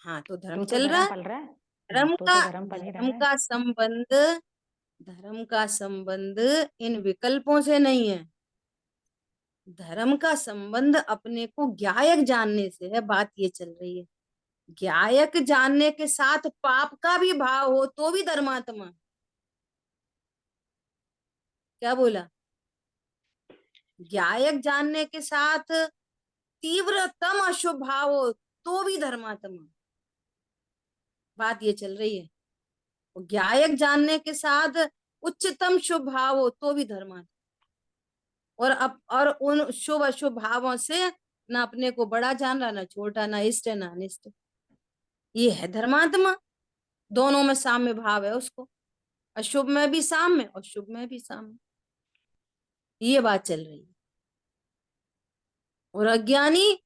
हाँ तो धर्म तो चल रहा धर्म है। पल रहा है। हाँ, धर्म तो का, धर्म पल ही रहा धर्म है। का संबंध, धर्म का संबंध इन विकल्पों से नहीं है, धर्म का संबंध अपने को ज्ञायक जानने से है, बात ये चल रही है। ज्ञायक जानने के साथ पाप का भी भाव हो तो भी धर्मात्मा। क्या बोला, ज्ञायक जानने के साथ तीव्रतम अशुभ भाव हो तो भी धर्मात्मा, बात ये चल रही है। और ज्ञायक जानने के साथ उच्चतम शुभ भाव हो तो भी धर्मात्मा, और अब और उन शुभ अशुभ भावों से ना अपने को बड़ा जान रहा, ना छोटा, ना इष्ट ना अनिष्ट, ये है धर्मात्मा। दोनों में साम्य भाव है उसको, अशुभ में भी साम्य और शुभ में भी साम्य, ये बात चल रही है। और अज्ञानी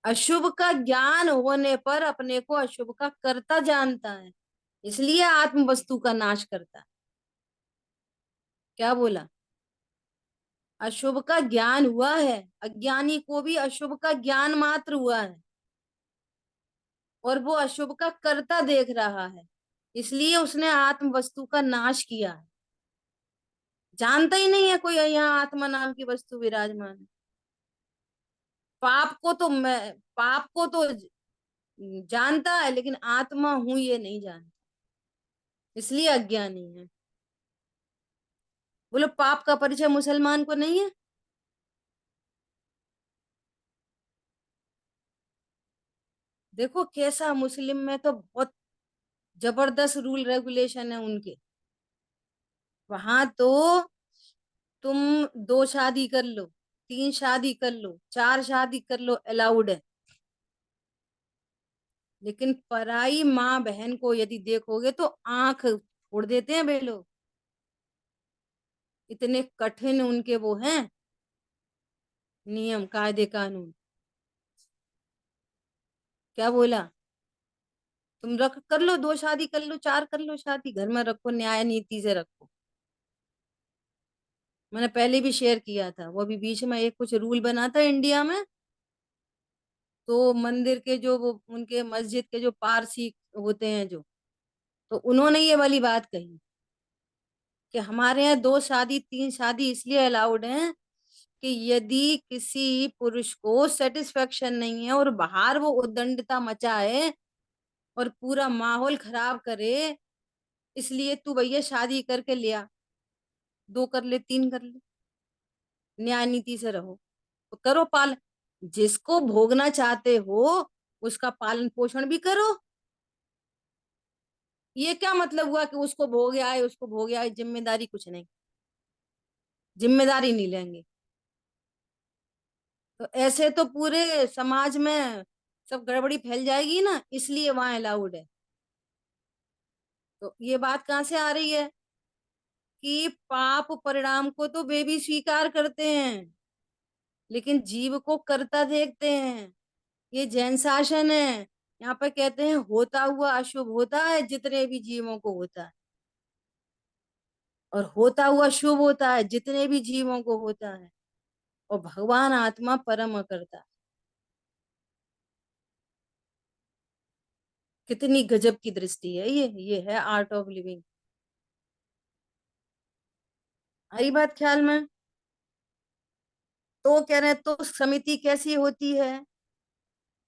अशुभ का ज्ञान होने पर अपने को अशुभ का कर्ता जानता है, इसलिए आत्म वस्तु का नाश करता है। क्या बोला, अशुभ का ज्ञान हुआ है, अज्ञानी को भी अशुभ का ज्ञान मात्र हुआ है, और वो अशुभ का कर्ता देख रहा है, इसलिए उसने आत्म वस्तु का नाश किया है। जानता ही नहीं है कोई यहाँ आत्मा नाम की वस्तु विराजमान है। पाप को तो जानता है, लेकिन आत्मा हूं ये नहीं जानता, इसलिए अज्ञानी है। बोलो, पाप का परिचय मुसलमान को नहीं है? देखो कैसा, मुस्लिम में तो बहुत जबरदस्त रूल रेगुलेशन है उनके, वहां तो तुम दो शादी कर लो, तीन शादी कर लो, चार शादी कर लो, अलाउड है। लेकिन पराई माँ बहन को यदि देखोगे तो आंख फोड़ देते हैं वे लोग, इतने कठिन उनके वो हैं नियम कायदे कानून। क्या बोला, तुम रख कर लो, दो शादी कर लो, चार कर लो शादी, घर में रखो, न्याय नीति से रखो। मैंने पहले भी शेयर किया था, वो अभी बीच में एक कुछ रूल बना था इंडिया में, तो मंदिर के जो वो उनके मस्जिद के जो पारसी होते हैं जो, तो उन्होंने ये वाली बात कही कि हमारे यहाँ दो शादी तीन शादी इसलिए अलाउड है कि यदि किसी पुरुष को सेटिस्फेक्शन नहीं है और बाहर वो उद्दंडता मचाए और पूरा माहौल खराब करे, इसलिए तू भैया शादी करके लिया, 2 कर ले, 3 कर ले, न्याय नीति से रहो, तो करो पालन। जिसको भोगना चाहते हो उसका पालन पोषण भी करो। ये क्या मतलब हुआ कि उसको भोगे आए, उसको भोगे आए, जिम्मेदारी कुछ नहीं, जिम्मेदारी नहीं लेंगे। तो ऐसे तो पूरे समाज में सब गड़बड़ी फैल जाएगी ना, इसलिए वहां अलाउड है। तो ये बात कहाँ से आ रही है कि पाप परिणाम को तो वे भी स्वीकार करते हैं, लेकिन जीव को करता देखते हैं। ये जैन शासन है। यहाँ पे कहते हैं होता हुआ अशुभ होता है जितने भी जीवों को होता है, और होता हुआ शुभ होता है जितने भी जीवों को होता है, और भगवान आत्मा परम करता है। कितनी गजब की दृष्टि है ये है आर्ट ऑफ लिविंग। आई बात ख्याल में? तो कह रहे हैं तो समिति कैसी होती है?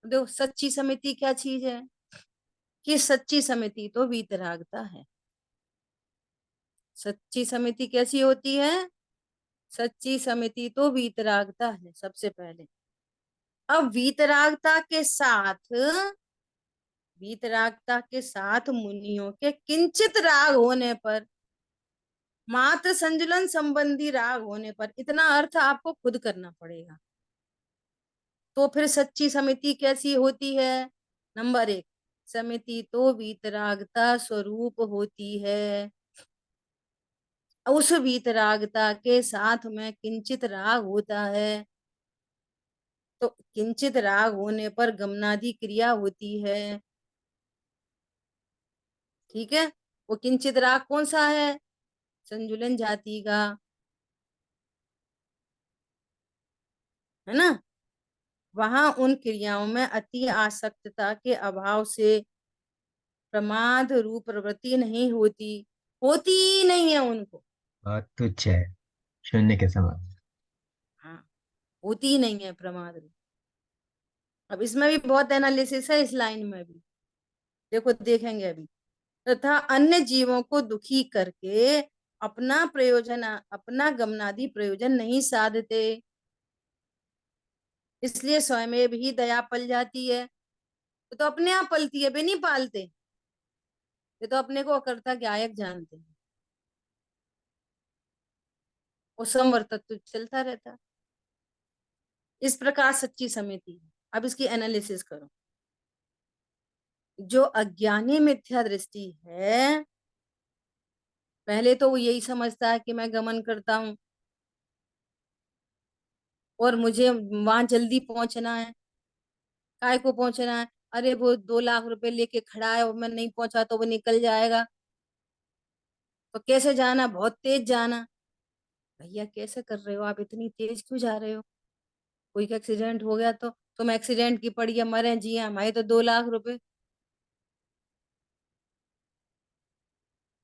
देखो सच्ची समिति क्या चीज है, कि सच्ची समिति तो वीतरागता है। सच्ची समिति कैसी होती है? सच्ची समिति तो वीतरागता है सबसे पहले। अब वीतरागता के साथ मुनियों के किंचित राग होने पर, मात्र संजुलन संबंधी राग होने पर, इतना अर्थ आपको खुद करना पड़ेगा। तो फिर सच्ची समिति कैसी होती है? नंबर 1, समिति तो वीतरागता स्वरूप होती है। उस वीतरागता के साथ में किंचित राग होता है, तो किंचित राग होने पर गमनादि क्रिया होती है। ठीक है, वो किंचित राग कौन सा है? संजुलन जाति का, है ना। वहां उन क्रियाओं में अति आसक्तता के अभाव से प्रमाद रूप प्रवृत्ति नहीं होती, होती ही नहीं है उनको। बहुत तुच्छ है, शून्य के समान। हाँ, होती ही नहीं है प्रमाद रूप। अब इसमें भी बहुत एनालिसिस है, इस लाइन में भी देखो, देखेंगे अभी। तथा अन्य जीवों को दुखी करके अपना प्रयोजन, अपना गमनादि प्रयोजन नहीं साधते, इसलिए स्वयं भी दया पल जाती है। तो अपने आप पलती है, वे नहीं पालते। ये तो अपने को अकर्ता ज्ञायक जानते हैं, वो समवर्तत्व चलता रहता है। इस प्रकार सच्ची समिति है। अब इसकी एनालिसिस करो। जो अज्ञानी मिथ्या दृष्टि है, पहले तो वो यही समझता है कि मैं गमन करता हूं और मुझे वहां जल्दी पहुंचना है। काय को पहुंचना है? अरे वो 2 लाख रुपए लेके खड़ा है और मैं नहीं पहुंचा तो वो निकल जाएगा। तो कैसे जाना? बहुत तेज जाना। भैया कैसे कर रहे हो आप, इतनी तेज क्यों जा रहे हो? कोई का एक्सीडेंट हो गया तो तुम एक्सीडेंट की पड़ी है, मरे जिए, हमारे तो 2 लाख रुपए।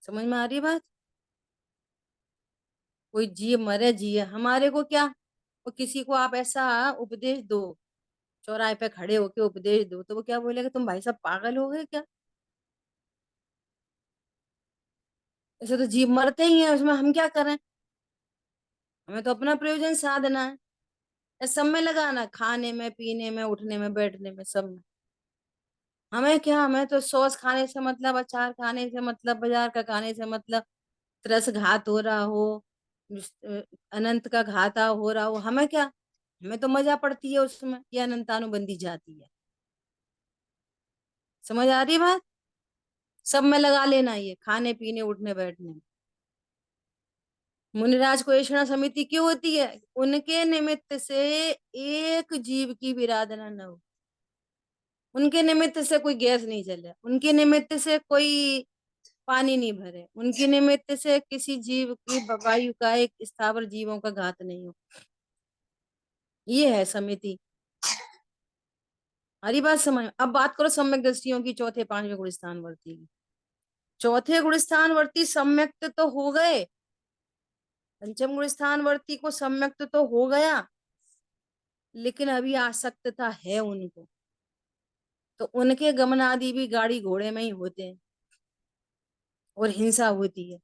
समझ में आ रही है बात? कोई जिए मरे जिए, हमारे को क्या। वो किसी को आप ऐसा उपदेश दो, चौराहे पे खड़े होके उपदेश दो, तो वो क्या बोलेगा, तुम भाई साहब पागल हो गए क्या? ऐसे तो जीव मरते ही है, उसमें हम क्या करें? हमें तो अपना प्रयोजन साधना है। सब में लगाना, खाने में, पीने में, उठने में, बैठने में, सब में। हमें क्या, हमें तो सॉस खाने से मतलब, अचार खाने से मतलब, बाजार का खाने से मतलब, रस घात हो रहा हो, अनंत का घाता हो रहा हो, हमें क्या। हमें तो मजा पड़ती है उसमें, ये अनंतानुबंधी जाती है। समझ आ रही है बात? सब में लगा लेना, ये खाने पीने उठने बैठने में। मुनिराज को ऐषणा समिति क्यों होती है? उनके निमित्त से एक जीव की विराधना न हो, उनके निमित्त से कोई गैस नहीं जले, उनके निमित्त से कोई पानी नहीं भरे, उनके निमित्त से किसी जीव की वायु का, एक स्थावर जीवों का घात नहीं हो। ये है समिति। हरी बात समझ। अब बात करो सम्यक दृष्टियों की, चौथे पांचवें गुण स्थान वर्ती की। चौथे गुण स्थान वर्ती सम्यक तो हो गए, पंचम गुण स्थानवर्ती को सम्यक्त तो हो गया, लेकिन अभी आसक्तता है उनको, तो उनके गमन आदि भी गाड़ी घोड़े में ही होते हैं और हिंसा होती है।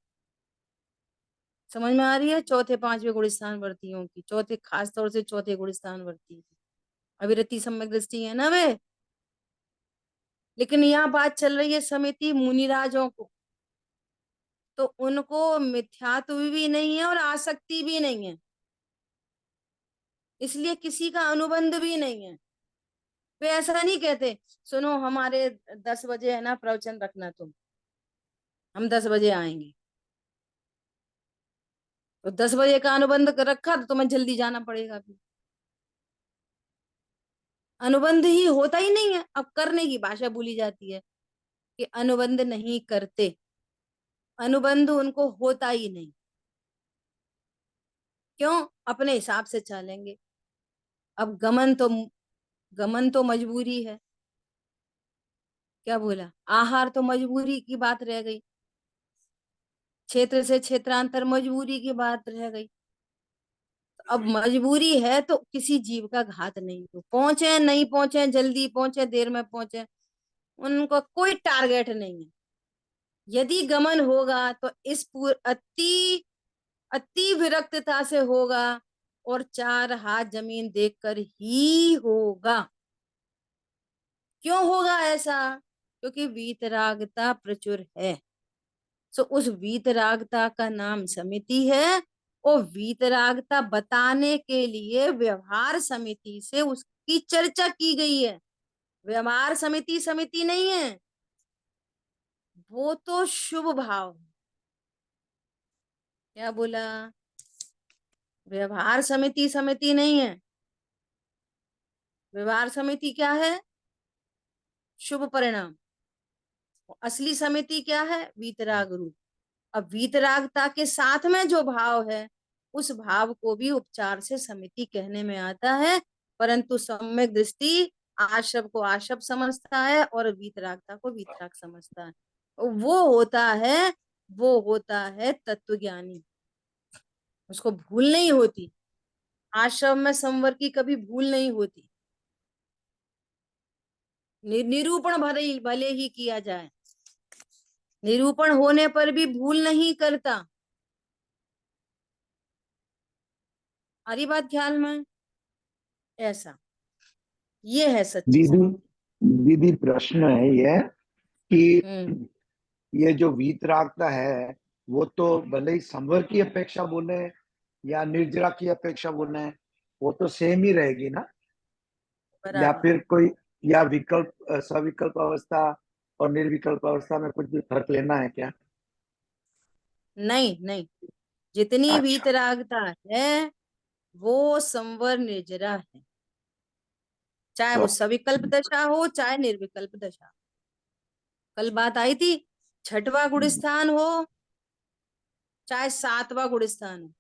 समझ में आ रही है? चौथे पांचवे गुण स्थानवर्तियों की, चौथे खास तौर से चौथे गुण स्थानवर्ती की अविरति सम्यक दृष्टि है ना वे। लेकिन यहाँ बात चल रही है समिति मुनिराजों को, तो उनको मिथ्यात्व भी नहीं है और आसक्ति भी नहीं है, इसलिए किसी का अनुबंध भी नहीं है। वे ऐसा नहीं कहते सुनो हमारे 10 बजे है ना प्रवचन रखना तुम, हम 10 बजे आएंगे, तो 10 बजे का अनुबंध रखा तो तुम्हें जल्दी जाना पड़ेगा भी। अनुबंध ही होता ही नहीं है। अब करने की भाषा बोली जाती है कि अनुबंध नहीं करते, अनुबंध उनको होता ही नहीं। क्यों? अपने हिसाब से चलेंगे। अब गमन तो मजबूरी है। क्या बोला? आहार तो मजबूरी की बात रह गई, क्षेत्र से क्षेत्रांतर मजबूरी की बात रह गई। अब मजबूरी है तो किसी जीव का घात नहीं, तो पहुंचे नहीं पहुंचे, जल्दी पहुंचे देर में पहुंचे, उनको कोई टारगेट नहीं है। यदि गमन होगा तो इस अति अति विरक्तता से होगा और 4 हाथ जमीन देखकर ही होगा। क्यों होगा ऐसा? क्योंकि वीतरागता प्रचुर है। सो उस वीतरागता का नाम समिति है, और वीतरागता बताने के लिए व्यवहार समिति से उसकी चर्चा की गई है। व्यवहार समिति समिति नहीं है, वो तो शुभ भाव। क्या बोला? व्यवहार समिति समिति नहीं है। व्यवहार समिति क्या है? शुभ परिणाम। असली समिति क्या है? वीतराग रूप। अब वीतरागता के साथ में जो भाव है, उस भाव को भी उपचार से समिति कहने में आता है, परंतु सम्यक दृष्टि आशव को आशव समझता है और वीतरागता को वीतराग समझता है। वो होता है तत्वज्ञानी, उसको भूल नहीं होती। आशव में संवर की कभी भूल नहीं होती। निरूपण भले ही किया जाए, निरूपण होने पर भी भूल नहीं करता। आ रही बात ख्याल में? ऐसा ये है सच्ची दीदी समिति। दीदी प्रश्न है यह हम्म कि ये जो वीतरागता है वो तो भले ही संवर की अपेक्षा बोले या निर्जरा की अपेक्षा बोले, वो तो सेम ही रहेगी ना? या बराबर। फिर कोई या विकल्प सविकल्प अवस्था और निर्विकल्प अवस्था में कुछ भी फर्क लेना है क्या? नहीं नहीं, जितनी अच्छा, वीतरागता है वो संवर निर्जरा है, चाहे वो तो सविकल्प दशा हो चाहे निर्विकल्प दशा। कल बात आई थी, छठवां गुण स्थान हो चाहे 7वां गुण स्थान हो,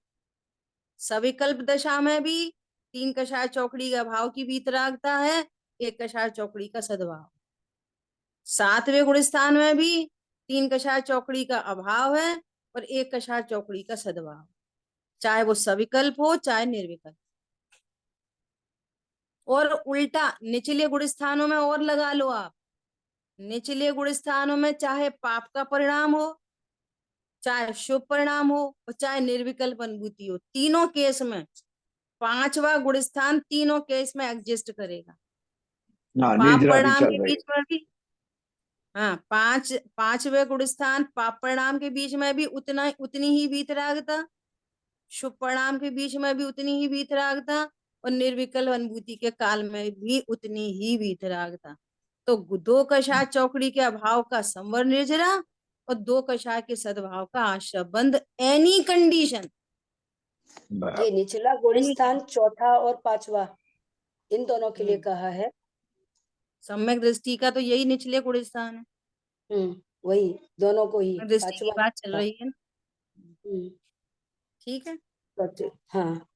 सविकल्प दशा में भी 3 कषाय चौकड़ी का भाव की वीतरागता है, 1 कषाय चौकड़ी का सद्भाव। 7वें गुण स्थान में भी 3 कषाय चौकड़ी का अभाव है और 1 कषाय चौकड़ी का सद्भाव, चाहे वो सविकल्प हो चाहे निर्विकल्प। और उल्टा निचले गुण स्थानों में और लगा लो आप, निचले गुण स्थानों में चाहे पाप का परिणाम हो चाहे शुभ परिणाम हो और चाहे निर्विकल्प अनुभूति हो, तीनों केस में 5वां गुण स्थान तीनों केस में एग्जिस्ट करेगा। हाँ, पाप निर्जरा भी परिणाम चल के रही बीच में भी, हाँ, 5वें गुण स्थान पाप परिणाम के बीच में भी उतनी ही वीतरागता, शुभ परिणाम के बीच में भी उतनी ही वीतरागता, और निर्विकल्प अनुभूति के काल में भी उतनी ही वीतरागता। तो 2 कषाय चौकड़ी के अभाव का संवर निर्जरा और 2 कषाय के सद्भाव का आश्रय बंद, एनी कंडीशन। बराबर। ये निचला गुण स्थान चौथा और पांचवा इन दोनों के लिए कहा है। सम्यक दृष्टि का तो यही निचले गुण स्थान है, वही दोनों को ही दृष्टि की पांचवा। बात चल रही है ना। हम्म, ठीक है। हाँ,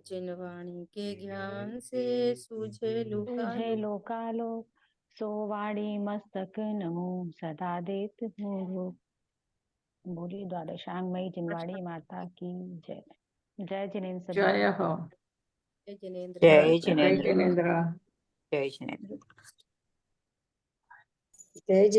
जिन वाणी के ज्ञान से सूझे तुझे लोकालोक, लोकालोक, सो वाणी मस्तक नमो सदा देत हो। बोली द्वादशांगमयी जिनवाणी माता की जय। जय जिनेन्द्र सभी जय को। हो। जय जिनेन्द्र। जय जय जिनेन्द्र जिनेन्द्र। जय जिनेन्द्र जय जिनेन्द्र।